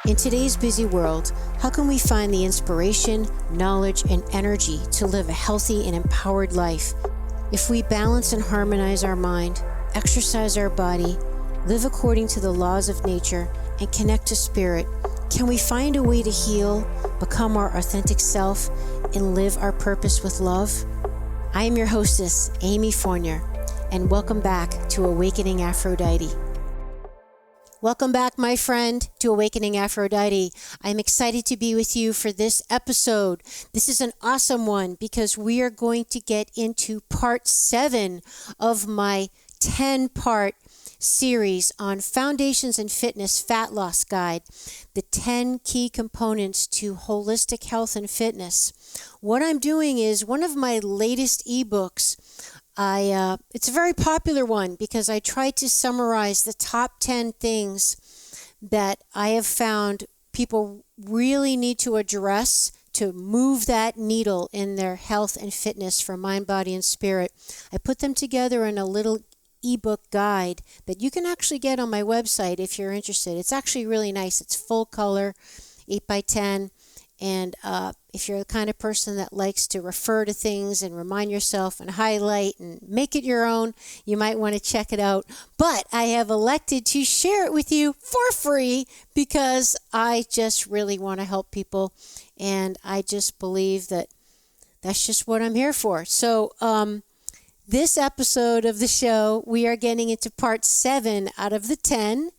In today's busy world, how can we find the inspiration, knowledge, and energy to live a healthy and empowered life? If we balance and harmonize our mind, exercise our body, live according to the laws of nature, and connect to spirit, can we find a way to heal, become our authentic self, and live our purpose with love? I am your hostess, Amy Fournier, and welcome back to Awakening Aphrodite. Welcome back, my friend, to Awakening Aphrodite. I'm excited to be with you for this episode. This is an awesome one because we are going to get into part 7 of my 10-part series on Foundations in Fitness Fat Loss Guide, the 10 key components to holistic health and fitness. What I'm doing is one of my latest ebooks. It's a very popular one because I tried to summarize the top 10 things that I have found people really need to address to move that needle in their health and fitness for mind, body, and spirit. I put them together in a little ebook guide that you can actually get on my website if you're interested. It's actually really nice. It's full color, 8x10. And if you're the kind of person that likes to refer to things and remind yourself and highlight and make it your own, you might want to check it out. But I have elected to share it with you for free because I just really want to help people. And I just believe that that's just what I'm here for. So this episode of the show, we are getting into part 7 out of the 10.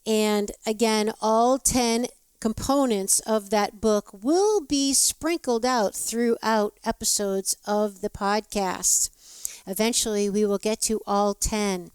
And again, all 10 components of that book will be sprinkled out throughout episodes of the podcast. Eventually, we will get to all 10.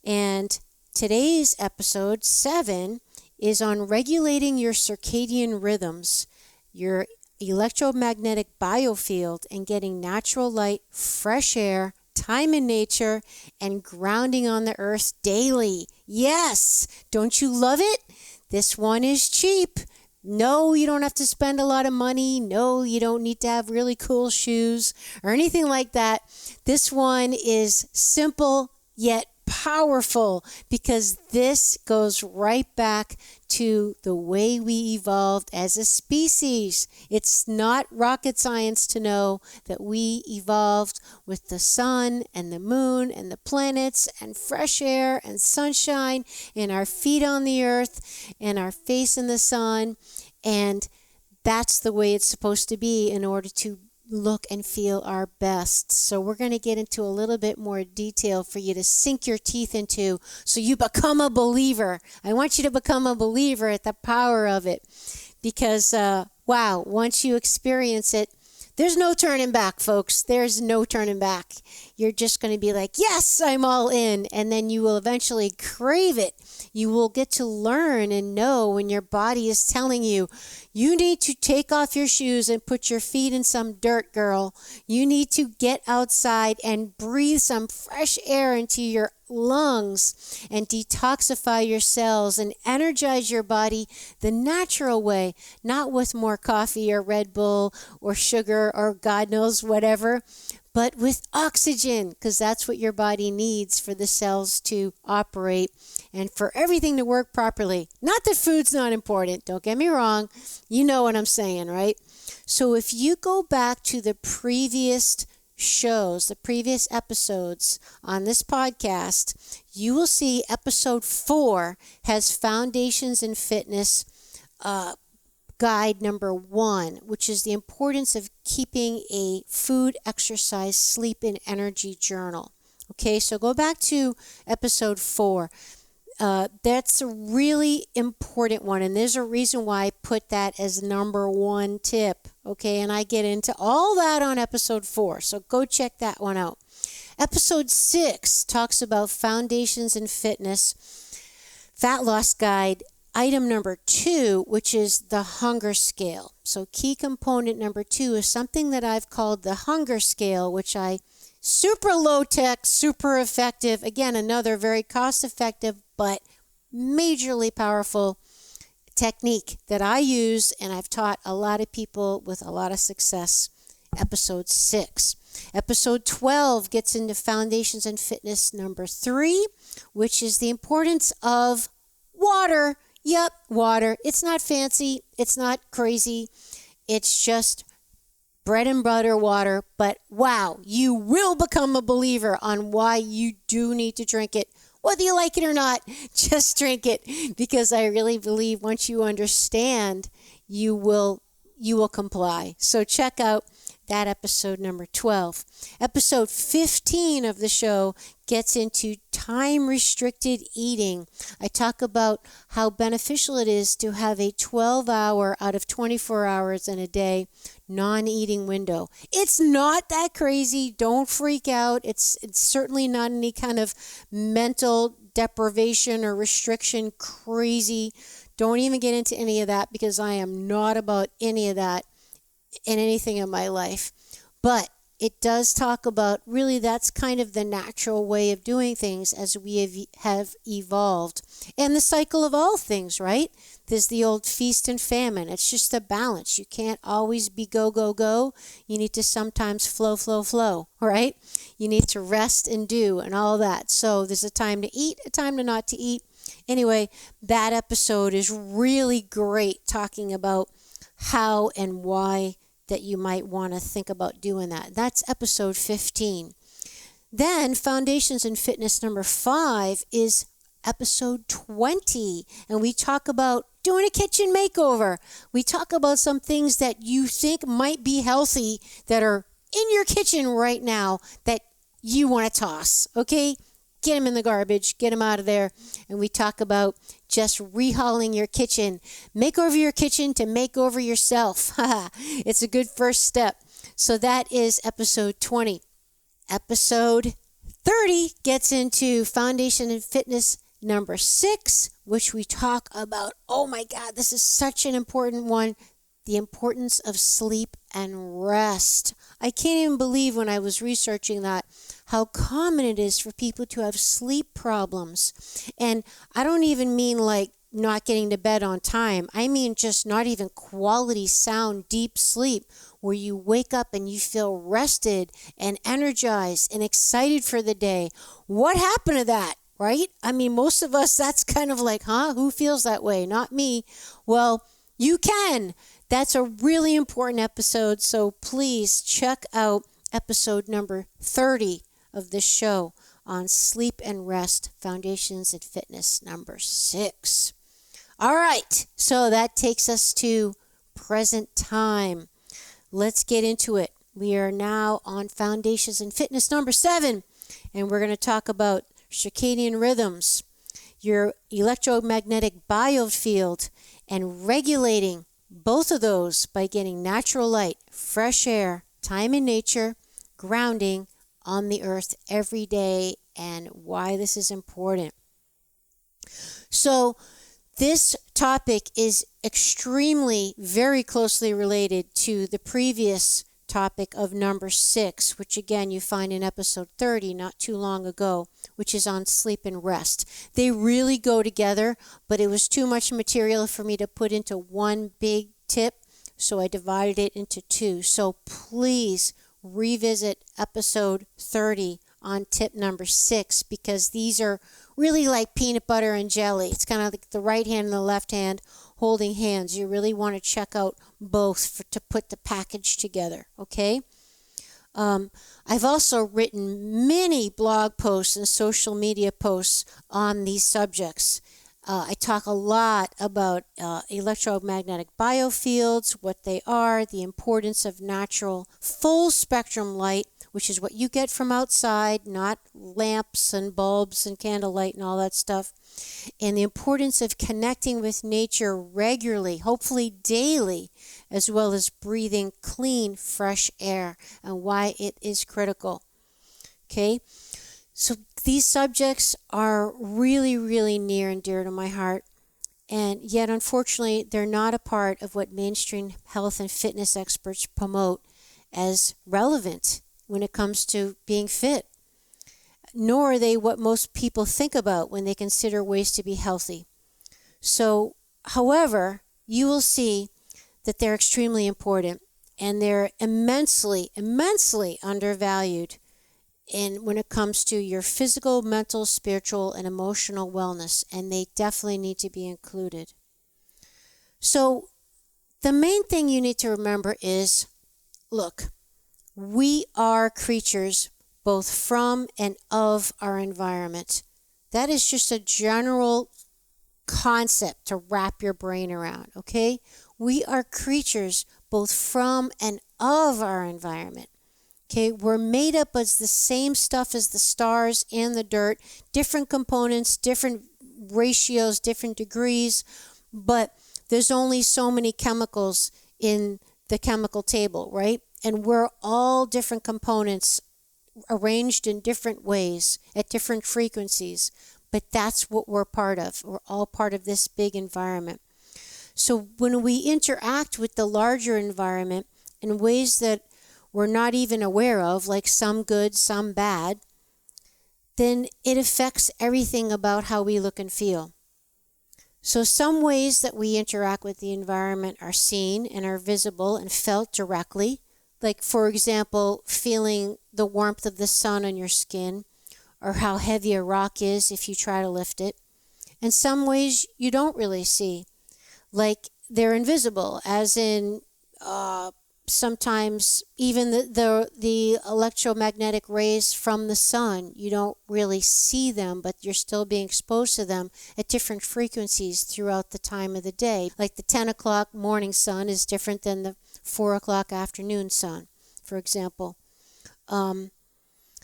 And today's episode 7 is on regulating your circadian rhythms, your electromagnetic biofield, and getting natural light, fresh air, time in nature, and grounding on the earth daily. Yes! Don't you love it? This one is cheap. No, you don't have to spend a lot of money. No, you don't need to have really cool shoes or anything like that. This one is simple yet powerful because this goes right back to the way we evolved as a species. It's not rocket science to know that we evolved with the sun and the moon and the planets and fresh air and sunshine and our feet on the earth and our face in the sun. And that's the way it's supposed to be in order to look and feel our best. So we're going to get into a little bit more detail for you to sink your teeth into so you become a believer. I want you to become a believer at the power of it because, wow, once you experience it, there's no turning back, folks. There's no turning back. You're just going to be like, yes, I'm all in. And then you will eventually crave it. You will get to learn and know when your body is telling you, you need to take off your shoes and put your feet in some dirt, girl. You need to get outside and breathe some fresh air into your lungs and detoxify your cells and energize your body the natural way, not with more coffee or Red Bull or sugar or God knows whatever, but with oxygen, because that's what your body needs for the cells to operate and for everything to work properly. Not that food's not important, don't get me wrong. You know what I'm saying, right? So if you go back to the previous shows, the previous episodes on this podcast, you will see episode 4 has Foundations in Fitness guide number 1, which is the importance of keeping a food, exercise, sleep, and energy journal. Okay, so go back to episode 4. That's a really important one, and there's a reason why I put that as number 1 tip. Okay, and I get into all that on episode 4, so go check that one out. Episode 6 talks about Foundations in Fitness Fat Loss Guide, item number 2, which is the hunger scale. So key component number 2 is something that I've called the hunger scale, which super low tech, super effective. Again, another very cost effective, but majorly powerful technique that I use and I've taught a lot of people with a lot of success. Episode 6. Episode 12 gets into Foundations in Fitness number 3, which is the importance of water. Yep, water. It's not fancy. It's not crazy. It's just bread and butter water. But wow, you will become a believer on why you do need to drink it. Whether you like it or not, just drink it, because I really believe once you understand, you will comply. So check out that episode number 12. Episode 15 of the show gets into time-restricted eating. I talk about how beneficial it is to have a 12-hour out of 24 hours in a day non-eating window. It's not that crazy. Don't freak out. It's certainly not any kind of mental deprivation or restriction crazy. Don't even get into any of that, because I am not about any of that in anything in my life. But it does talk about, really, that's kind of the natural way of doing things as we have evolved. And the cycle of all things, right? There's the old feast and famine. It's just a balance. You can't always be go, go, go. You need to sometimes flow, flow, flow, right? You need to rest and do and all that. So there's a time to eat, a time to not to eat. Anyway, that episode is really great, talking about how and why that you might want to think about doing that. That's episode 15. Then Foundations in Fitness number 5 is episode 20. And we talk about doing a kitchen makeover. We talk about some things that you think might be healthy that are in your kitchen right now that you want to toss, okay? Get them in the garbage, get them out of there. And we talk about just rehauling your kitchen. Make over your kitchen to make over yourself. It's a good first step. So that is episode 20. Episode 30 gets into Foundation in Fitness number 6, which we talk about, oh my God, this is such an important one, the importance of sleep and rest. I can't even believe when I was researching that how common it is for people to have sleep problems. And I don't even mean like not getting to bed on time. I mean just not even quality, sound, deep sleep where you wake up and you feel rested and energized and excited for the day. What happened to that, right? I mean, most of us, that's kind of like, who feels that way? Not me. Well, you can. That's a really important episode. So please check out episode number 30 of this show on sleep and rest, Foundations in Fitness number 6. All right, so that takes us to present time. Let's get into it. We are now on Foundations in Fitness number 7, and we're going to talk about circadian rhythms, your electromagnetic biofield, and regulating both of those by getting natural light, fresh air, time in nature, grounding on the earth every day, and why this is important. So this topic is extremely, very closely related to the previous topic of number 6, which again you find in episode 30 not too long ago, which is on sleep and rest. They really go together, but it was too much material for me to put into one big tip, so I divided it into 2. So please revisit episode 30 on tip number 6, because these are really like peanut butter and jelly. It's kind of like the right hand and the left hand holding hands. You really want to check out both to put the package together, okay? I've also written many blog posts and social media posts on these subjects. I talk a lot about electromagnetic biofields, what they are, the importance of natural full spectrum light, which is what you get from outside, not lamps and bulbs and candlelight and all that stuff, and the importance of connecting with nature regularly, hopefully daily, as well as breathing clean, fresh air, and why it is critical. Okay? So these subjects are really, really near and dear to my heart, and yet unfortunately they're not a part of what mainstream health and fitness experts promote as relevant when it comes to being fit, nor are they what most people think about when they consider ways to be healthy. So, however, you will see that they're extremely important, and they're immensely, immensely undervalued when it comes to your physical, mental, spiritual, and emotional wellness, and they definitely need to be included. So the main thing you need to remember is, look, we are creatures both from and of our environment. That is just a general concept to wrap your brain around, okay? We are creatures both from and of our environment. Okay, we're made up of the same stuff as the stars and the dirt, different components, different ratios, different degrees, but there's only so many chemicals in the chemical table, right? And we're all different components arranged in different ways at different frequencies, but that's what we're part of. We're all part of this big environment. So when we interact with the larger environment in ways that we're not even aware of, like some good, some bad, then it affects everything about how we look and feel. So some ways that we interact with the environment are seen and are visible and felt directly, like, for example, feeling the warmth of the sun on your skin, or how heavy a rock is if you try to lift it. And some ways you don't really see, like they're invisible, as in sometimes even the electromagnetic rays from the sun, you don't really see them, but you're still being exposed to them at different frequencies throughout the time of the day. Like the 10 o'clock morning sun is different than the 4 o'clock afternoon sun, for example.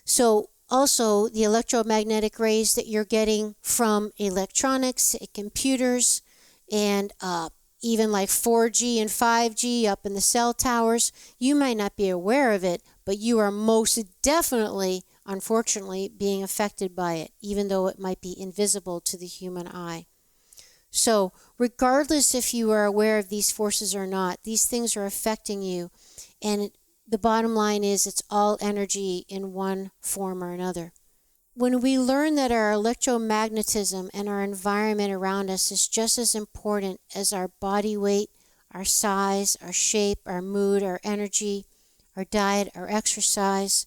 So also the electromagnetic rays that you're getting from electronics, computers, and even like 4G and 5G up in the cell towers, you might not be aware of it, but you are most definitely, unfortunately, being affected by it, even though it might be invisible to the human eye. So regardless if you are aware of these forces or not, these things are affecting you. And the bottom line is it's all energy in one form or another. When we learn that our electromagnetism and our environment around us is just as important as our body weight, our size, our shape, our mood, our energy, our diet, our exercise,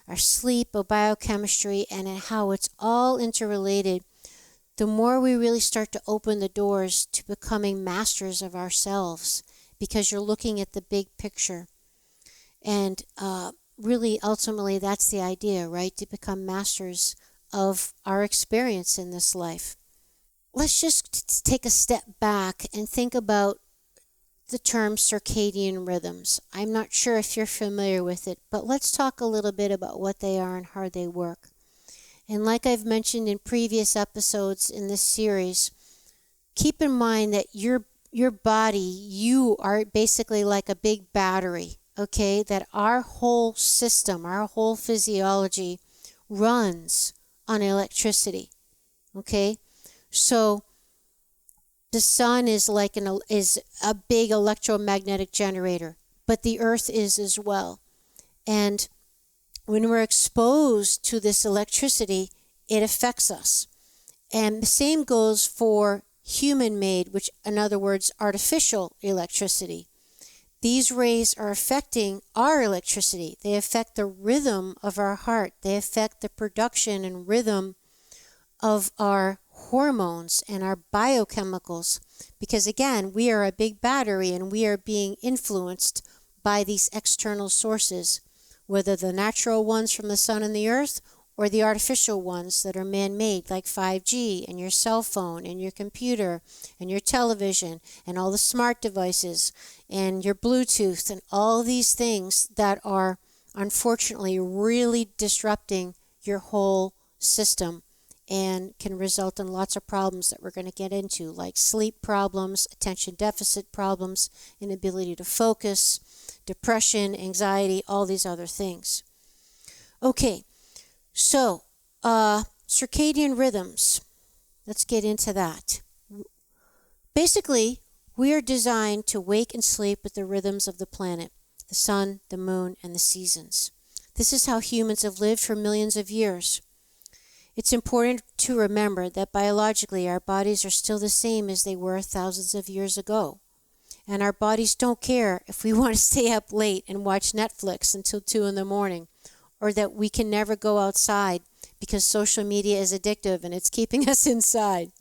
our sleep, our biochemistry, and how it's all interrelated, the more we really start to open the doors to becoming masters of ourselves, because you're looking at the big picture. And really, ultimately, that's the idea, right? To become masters of our experience in this life. Let's just take a step back and think about the term circadian rhythms. I'm not sure if you're familiar with it, but let's talk a little bit about what they are and how they work. And like I've mentioned in previous episodes in this series, keep in mind that your body, you are basically like a big battery. Okay, that our whole system, our whole physiology runs on electricity. Okay, so the sun is like is a big electromagnetic generator, but the earth is as well. And when we're exposed to this electricity, it affects us. And the same goes for human-made, which in other words, artificial electricity. These rays are affecting our electricity. They affect the rhythm of our heart. They affect the production and rhythm of our hormones and our biochemicals. Because again, we are a big battery and we are being influenced by these external sources, whether the natural ones from the sun and the earth or the artificial ones that are man-made, like 5G and your cell phone and your computer and your television and all the smart devices and your Bluetooth and all these things that are unfortunately really disrupting your whole system and can result in lots of problems that we're going to get into, like sleep problems, attention deficit problems, inability to focus, depression, anxiety, all these other things. Okay. So, circadian rhythms, let's get into that. Basically, we are designed to wake and sleep with the rhythms of the planet, the sun, the moon, and the seasons. This is how humans have lived for millions of years. It's important to remember that biologically our bodies are still the same as they were thousands of years ago. And our bodies don't care if we want to stay up late and watch Netflix until 2 in the morning. Or that we can never go outside because social media is addictive and it's keeping us inside.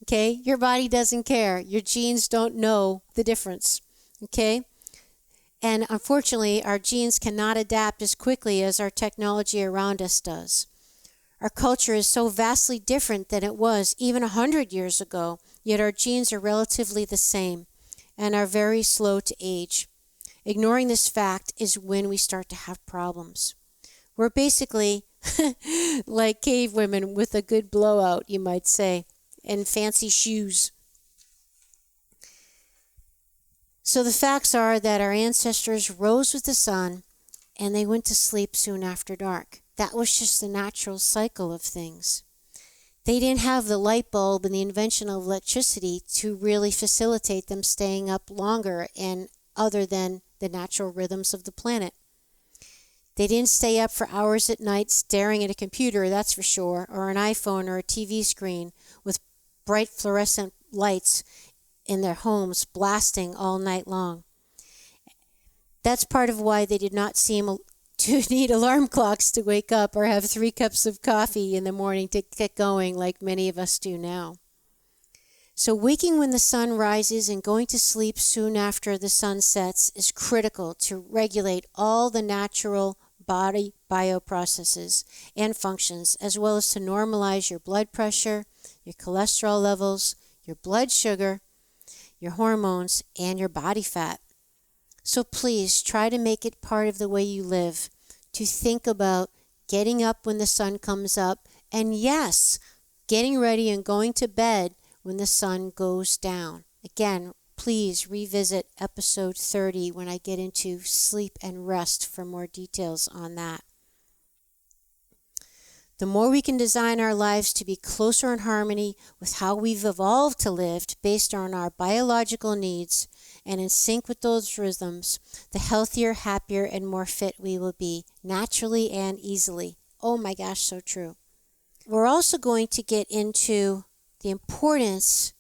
Okay? Your body doesn't care. Your genes don't know the difference. Okay? And unfortunately, our genes cannot adapt as quickly as our technology around us does. Our culture is so vastly different than it was even 100 years ago, yet our genes are relatively the same and are very slow to age. Ignoring this fact is when we start to have problems. We're basically like cave women with a good blowout, you might say, and fancy shoes. So the facts are that our ancestors rose with the sun and they went to sleep soon after dark. That was just the natural cycle of things. They didn't have the light bulb and the invention of electricity to really facilitate them staying up longer and other than the natural rhythms of the planet. They didn't stay up for hours at night staring at a computer, that's for sure, or an iPhone or a TV screen with bright fluorescent lights in their homes blasting all night long. That's part of why they did not seem to need alarm clocks to wake up or have 3 cups of coffee in the morning to get going like many of us do now. So waking when the sun rises and going to sleep soon after the sun sets is critical to regulate all the natural body bioprocesses and functions, as well as to normalize your blood pressure, your cholesterol levels, your blood sugar, your hormones, and your body fat. So please try to make it part of the way you live, to think about getting up when the sun comes up, and yes, getting ready and going to bed when the sun goes down. Again, please revisit episode 30 when I get into sleep and rest for more details on that. The more we can design our lives to be closer in harmony with how we've evolved to live based on our biological needs and in sync with those rhythms, the healthier, happier, and more fit we will be, naturally and easily. Oh my gosh, so true. We're also going to get into the importance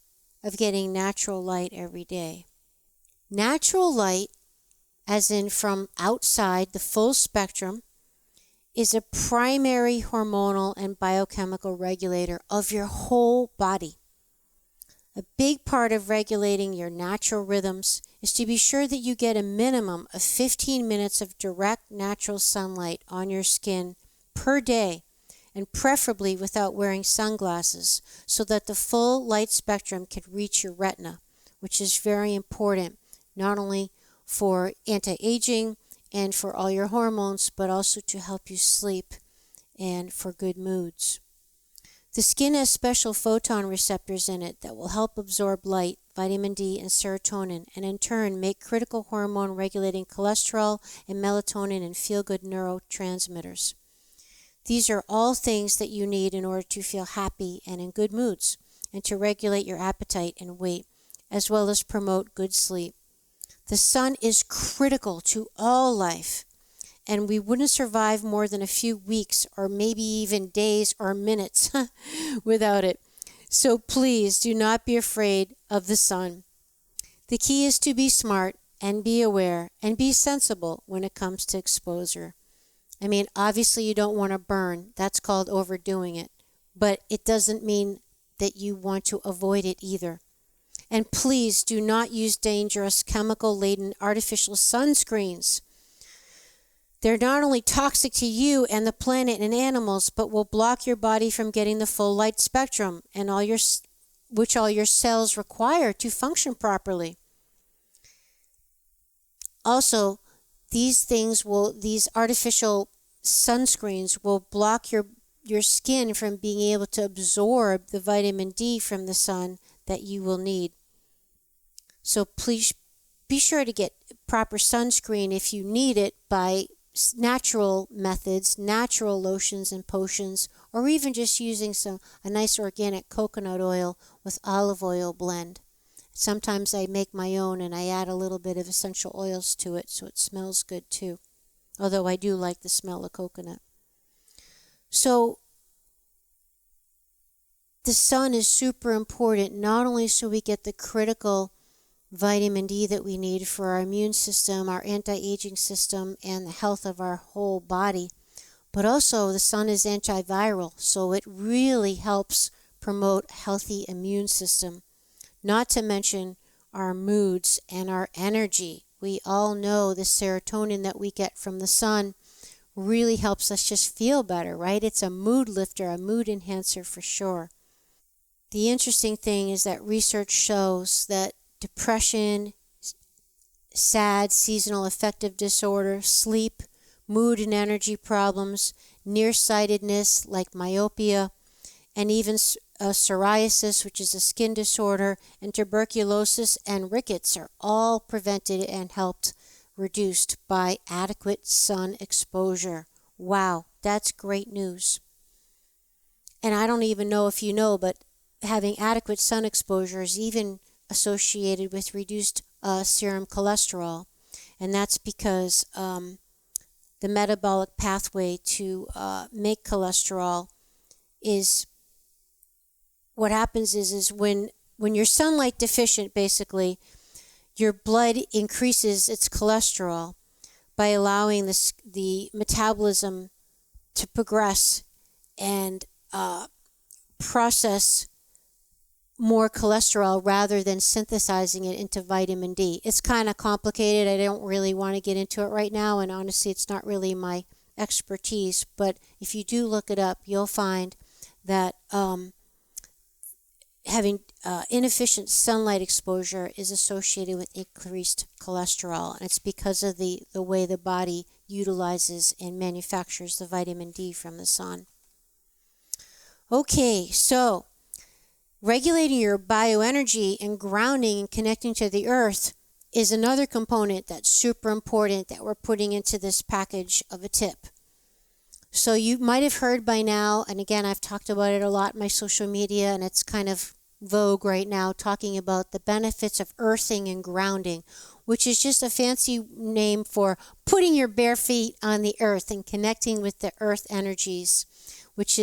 of getting natural light every day. Natural light, as in from outside, the full spectrum, is a primary hormonal and biochemical regulator of your whole body. A big part of regulating your natural rhythms is to be sure that you get a minimum of 15 minutes of direct natural sunlight on your skin per day, and preferably without wearing sunglasses, so that the full light spectrum can reach your retina, which is very important, not only for anti-aging and for all your hormones, but also to help you sleep and for good moods. The skin has special photon receptors in it that will help absorb light, vitamin D, and serotonin, and in turn make critical hormone regulating cholesterol and melatonin and feel-good neurotransmitters. These are all things that you need in order to feel happy and in good moods, and to regulate your appetite and weight, as well as promote good sleep. The sun is critical to all life, and we wouldn't survive more than a few weeks or maybe even days or minutes without it. So please do not be afraid of the sun. The key is to be smart and be aware and be sensible when it comes to exposure. I mean, obviously you don't want to burn. That's called overdoing it. But it doesn't mean that you want to avoid it either. And please do not use dangerous chemical-laden artificial sunscreens. They're not only toxic to you and the planet and animals, but will block your body from getting the full light spectrum and all your cells require to function properly. Also, these artificial sunscreens will block your skin from being able to absorb the vitamin D from the sun that you will need. So please be sure to get proper sunscreen if you need it by natural methods, natural lotions and potions, or even just using a nice organic coconut oil with olive oil blend. Sometimes I make my own and I add a little bit of essential oils to it so it smells good too. Although I do like the smell of coconut. So the sun is super important, not only so we get the critical vitamin D that we need for our immune system, our anti-aging system, and the health of our whole body, but also the sun is antiviral, so it really helps promote a healthy immune system, not to mention our moods and our energy. We all know the serotonin that we get from the sun really helps us just feel better, right? It's a mood lifter, a mood enhancer for sure. The interesting thing is that research shows that depression, SAD, seasonal affective disorder, sleep, mood and energy problems, nearsightedness like myopia, and even psoriasis, which is a skin disorder, and tuberculosis and rickets are all prevented and helped reduced by adequate sun exposure. Wow, that's great news. And I don't even know if you know, but having adequate sun exposure is even associated with reduced serum cholesterol. And that's because the metabolic pathway to make cholesterol is, what happens is when you're sunlight deficient, basically, your blood increases its cholesterol by allowing the metabolism to progress and process more cholesterol rather than synthesizing it into vitamin D. It's kind of complicated. I don't really want to get into it right now, and honestly, it's not really my expertise. But if you do look it up, you'll find that having inefficient sunlight exposure is associated with increased cholesterol, and it's because of the way the body utilizes and manufactures the vitamin D from the sun. Okay, so regulating your bioenergy and grounding and connecting to the earth is another component that's super important that we're putting into this package of a tip. So you might have heard by now, and again, I've talked about it a lot in my social media, and it's kind of vogue right now, talking about the benefits of earthing and grounding, which is just a fancy name for putting your bare feet on the earth and connecting with the earth energies, which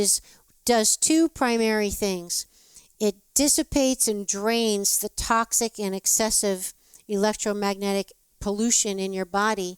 does two primary things. It dissipates and drains the toxic and excessive electromagnetic pollution in your body,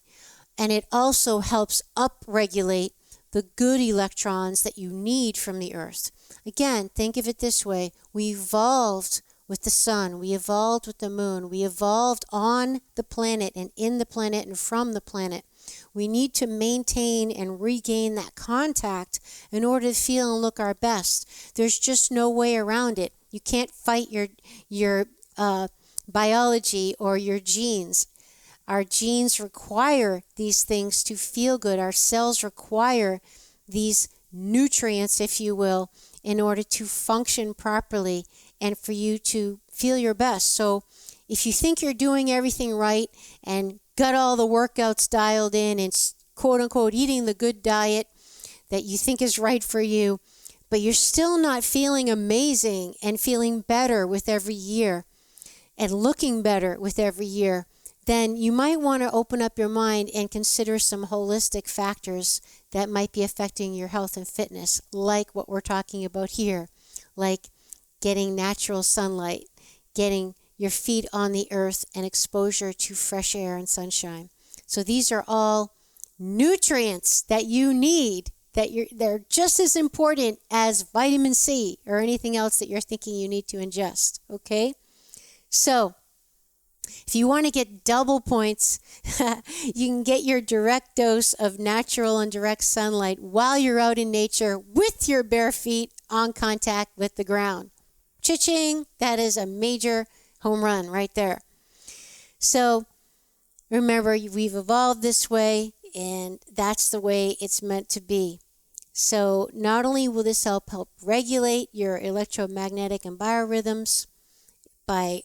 and it also helps upregulate the good electrons that you need from the earth. Again, think of it this way. We evolved with the sun. We evolved with the moon. We evolved on the planet and in the planet and from the planet. We need to maintain and regain that contact in order to feel and look our best. There's just no way around it. You can't fight your biology or your genes. Our genes require these things to feel good. Our cells require these nutrients, if you will, in order to function properly and for you to feel your best. So if you think you're doing everything right and got all the workouts dialed in and quote unquote eating the good diet that you think is right for you, but you're still not feeling amazing and feeling better with every year and looking better with every year, then you might want to open up your mind and consider some holistic factors that might be affecting your health and fitness, like what we're talking about here, like getting natural sunlight, getting your feet on the earth, and exposure to fresh air and sunshine. So these are all nutrients that you need, they're just as important as vitamin C or anything else that you're thinking you need to ingest, okay? So if you want to get double points, you can get your direct dose of natural and direct sunlight while you're out in nature with your bare feet on contact with the ground. Cha-ching! That is a major home run right there. So remember, we've evolved this way, and that's the way it's meant to be. So not only will this help regulate your electromagnetic and biorhythms by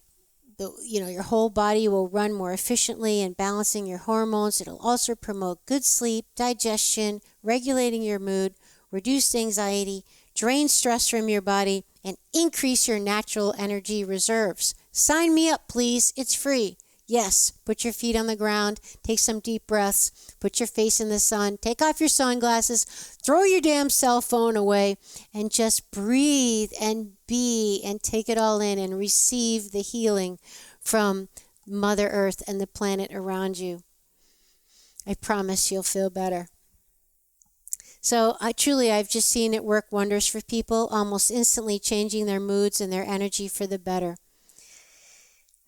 your whole body will run more efficiently and balancing your hormones. It'll also promote good sleep, digestion, regulating your mood, reduce anxiety, drain stress from your body, and increase your natural energy reserves. Sign me up, please. It's free. Yes, put your feet on the ground, take some deep breaths, put your face in the sun, take off your sunglasses, throw your damn cell phone away, and just breathe and be and take it all in and receive the healing from Mother Earth and the planet around you. I promise you'll feel better. So I've just seen it work wonders for people, almost instantly changing their moods and their energy for the better.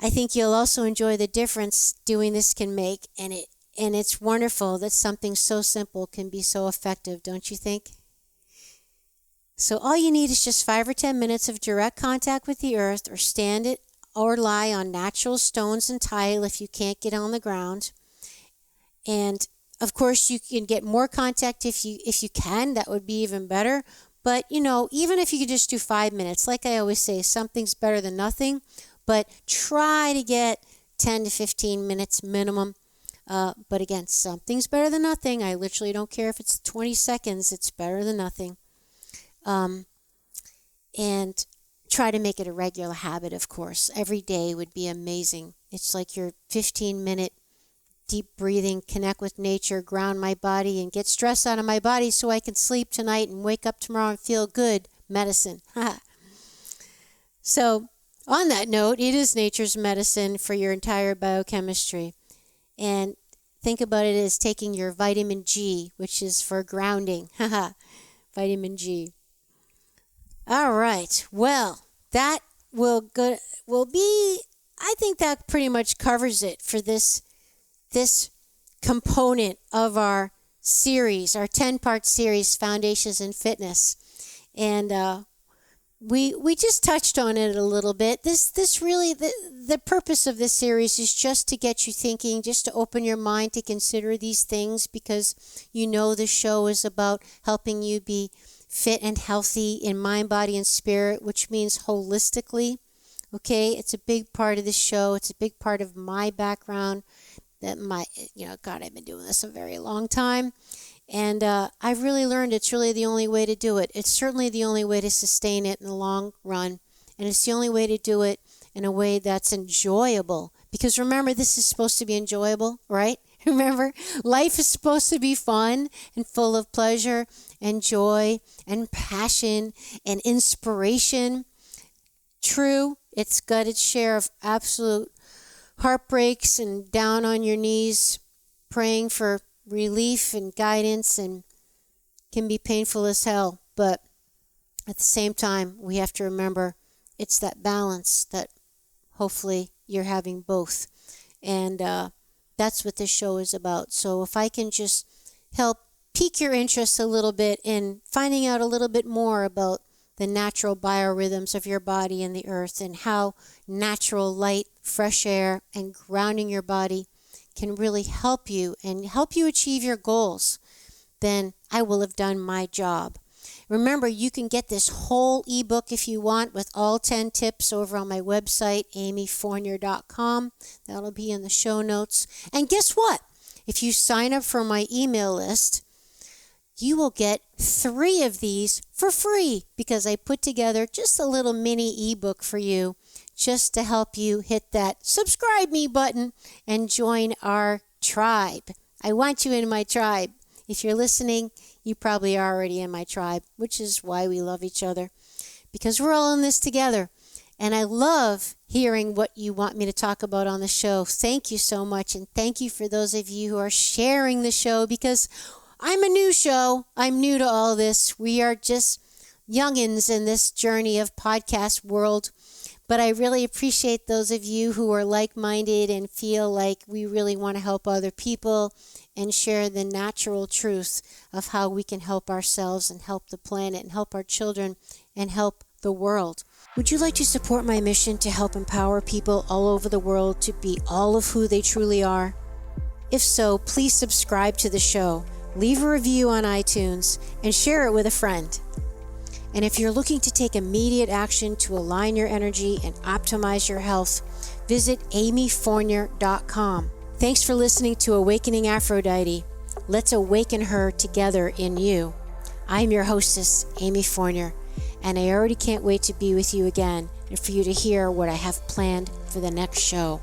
I think you'll also enjoy the difference doing this can make, and it's wonderful that something so simple can be so effective, don't you think? So all you need is just 5 or 10 minutes of direct contact with the earth, or stand it or lie on natural stones and tile if you can't get on the ground. And of course, you can get more contact if you can. That would be even better. But, even if you could just do 5 minutes, like I always say, something's better than nothing. But try to get 10 to 15 minutes minimum. But again, something's better than nothing. I literally don't care if it's 20 seconds. It's better than nothing. And try to make it a regular habit, of course. Every day would be amazing. It's like your 15-minute deep breathing, connect with nature, ground my body, and get stress out of my body so I can sleep tonight and wake up tomorrow and feel good medicine. So, on that note, it is nature's medicine for your entire biochemistry. And think about it as taking your vitamin G, which is for grounding. Vitamin G. All right. Well, that will be, I think that pretty much covers it for this component of our series, our 10-part series, Foundations in Fitness. And we just touched on it a little bit. This really, the purpose of this series is just to get you thinking, just to open your mind to consider these things, because the show is about helping you be fit and healthy in mind, body, and spirit, which means holistically. Okay, it's a big part of the show. It's a big part of my background. That I've been doing this a very long time. And I've really learned it's really the only way to do it. It's certainly the only way to sustain it in the long run. And it's the only way to do it in a way that's enjoyable. Because remember, this is supposed to be enjoyable, right? Remember, life is supposed to be fun and full of pleasure and joy and passion and inspiration. True, it's got its share of absolute heartbreaks and down on your knees praying for relief and guidance, and can be painful as hell. But at the same time, we have to remember it's that balance that hopefully you're having both. And that's what this show is about. So if I can just help pique your interest a little bit in finding out a little bit more about the natural biorhythms of your body and the earth, and how natural light, fresh air, and grounding your body can really help you and help you achieve your goals, then I will have done my job. Remember, you can get this whole ebook if you want, with all 10 tips, over on my website, amyfournier.com. That'll be in the show notes. And guess what? If you sign up for my email list, you will get 3 of these for free, because I put together just a little mini ebook for you, just to help you hit that subscribe me button and join our tribe. I want you in my tribe. If you're listening, you probably are already in my tribe, which is why we love each other, because we're all in this together. And I love hearing what you want me to talk about on the show. Thank you so much. And thank you for those of you who are sharing the show, because I'm a new show. I'm new to all this. We are just youngins in this journey of podcast world. But I really appreciate those of you who are like-minded and feel like we really want to help other people and share the natural truth of how we can help ourselves and help the planet and help our children and help the world. Would you like to support my mission to help empower people all over the world to be all of who they truly are? If so, please subscribe to the show, leave a review on iTunes, and share it with a friend. And if you're looking to take immediate action to align your energy and optimize your health, visit amyfournier.com. Thanks for listening to Awakening Aphrodite. Let's awaken her together in you. I'm your hostess, Amy Fournier, and I already can't wait to be with you again and for you to hear what I have planned for the next show.